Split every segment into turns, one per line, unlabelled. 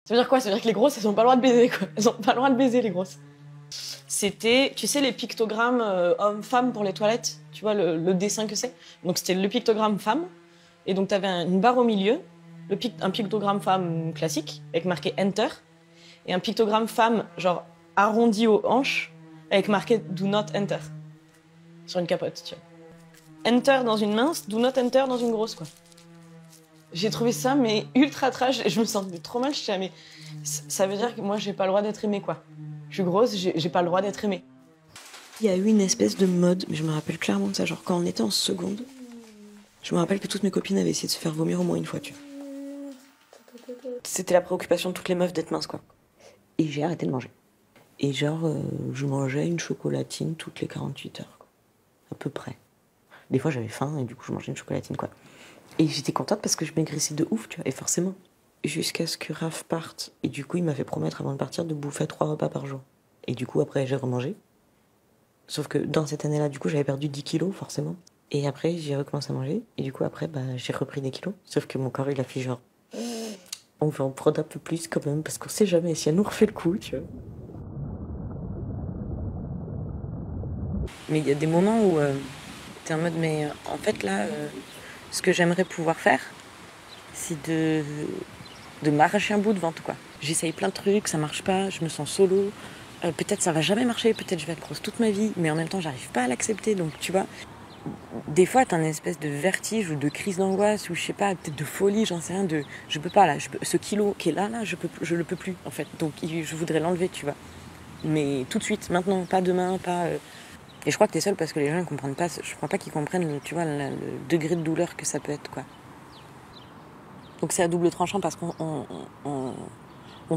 Ça veut dire quoi? Ça veut dire que les grosses, elles ont pas le droit de baiser, quoi. Elles ont pas le droit de baiser, les grosses. C'était, tu sais, les pictogrammes homme-femme pour les toilettes. Tu vois, le dessin que c'est. Donc, c'était le pictogramme femme. Et donc, t'avais une barre au milieu. Un pictogramme femme classique, avec marqué Enter. Et un pictogramme femme, genre, arrondi aux hanches, avec marqué Do not enter. Sur une capote, tu vois. Enter dans une mince, do not enter dans une grosse, quoi. J'ai trouvé ça, mais ultra trash, et je me sentais trop mal. Je disais, mais ça veut dire que moi, j'ai pas le droit d'être aimée, quoi. Je suis grosse, j'ai pas le droit d'être aimée. Il y a eu une espèce de mode, mais je me rappelle clairement de ça, genre quand on était en seconde, je me rappelle que toutes mes copines avaient essayé de se faire vomir au moins une fois, tu vois. C'était la préoccupation de toutes les meufs d'être minces, quoi. Et j'ai arrêté de manger. Et genre, je mangeais une chocolatine toutes les 48 heures, quoi. À peu près. Des fois, j'avais faim, et du coup, je mangeais une chocolatine, quoi. Et j'étais contente parce que je maigrissais de ouf, tu vois, et forcément. Jusqu'à ce que Raph parte. Et du coup, il m'a fait promettre avant de partir de bouffer 3 repas par jour. Et du coup, après, j'ai remangé. Sauf que dans cette année-là, du coup, j'avais perdu 10 kilos, forcément. Et après, j'ai recommencé à manger. Et du coup, après, j'ai repris des kilos. Sauf que mon corps, il a fait genre... On veut en prendre un peu plus quand même, parce qu'on sait jamais si elle nous refait le coup, tu vois. Mais il y a des moments où t'es en mode, mais en fait, là, ce que j'aimerais pouvoir faire, c'est de m'arracher un bout de ventre, quoi. J'essaye plein de trucs, ça marche pas, je me sens solo. Peut-être ça va jamais marcher, peut-être je vais être grosse toute ma vie, mais en même temps j'arrive pas à l'accepter. Donc tu vois, des fois t'as une espèce de vertige ou de crise d'angoisse ou je sais pas, peut-être de folie, j'en sais rien. Je peux pas là, ce kilo qui est là, je le peux plus en fait. Donc je voudrais l'enlever, tu vois. Mais tout de suite, maintenant, pas demain, pas. Et je crois que t'es seule parce que les gens ils comprennent pas. Je crois pas qu'ils comprennent, tu vois, le degré de douleur que ça peut être, quoi. Donc c'est à double tranchant parce qu'on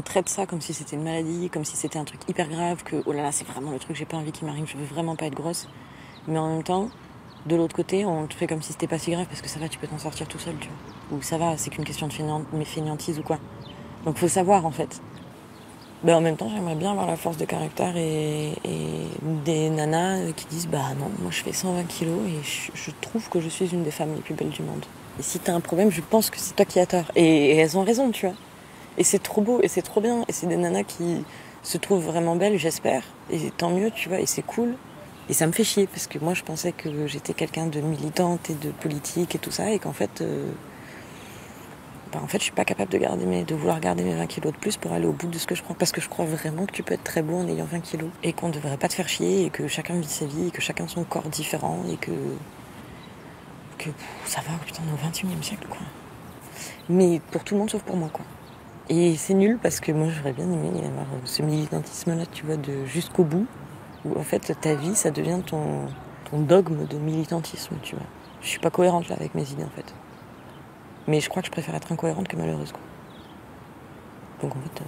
traite ça comme si c'était une maladie, comme si c'était un truc hyper grave, que oh là là, c'est vraiment le truc, j'ai pas envie qu'il m'arrive, je veux vraiment pas être grosse. Mais en même temps, de l'autre côté, on te fait comme si c'était pas si grave parce que ça va, tu peux t'en sortir tout seul, tu vois. Ou ça va, c'est qu'une question de fainéantise ou quoi. Donc faut savoir en fait. Mais en même temps, j'aimerais bien avoir la force de caractère et des nanas qui disent bah non, moi je fais 120 kilos et je trouve que je suis une des femmes les plus belles du monde. Et si t'as un problème, je pense que c'est toi qui as tort. Et elles ont raison, tu vois. Et c'est trop beau, et c'est trop bien. Et c'est des nanas qui se trouvent vraiment belles, j'espère. Et tant mieux, tu vois, et c'est cool. Et ça me fait chier, parce que moi, je pensais que j'étais quelqu'un de militante et de politique et tout ça, et qu'en fait... en fait, je suis pas capable de vouloir garder mes 20 kilos de plus pour aller au bout de ce que je crois. Parce que je crois vraiment que tu peux être très beau en ayant 20 kilos. Et qu'on devrait pas te faire chier, et que chacun vit sa vie, et que chacun son corps différent, et que ça va, putain, on est au 21e siècle, quoi. Mais pour tout le monde, sauf pour moi, quoi. Et c'est nul parce que moi j'aurais bien aimé avoir ce militantisme-là, tu vois, de jusqu'au bout, où en fait ta vie ça devient ton dogme de militantisme, tu vois. Je suis pas cohérente là avec mes idées en fait. Mais je crois que je préfère être incohérente que malheureuse, quoi. Donc en fait...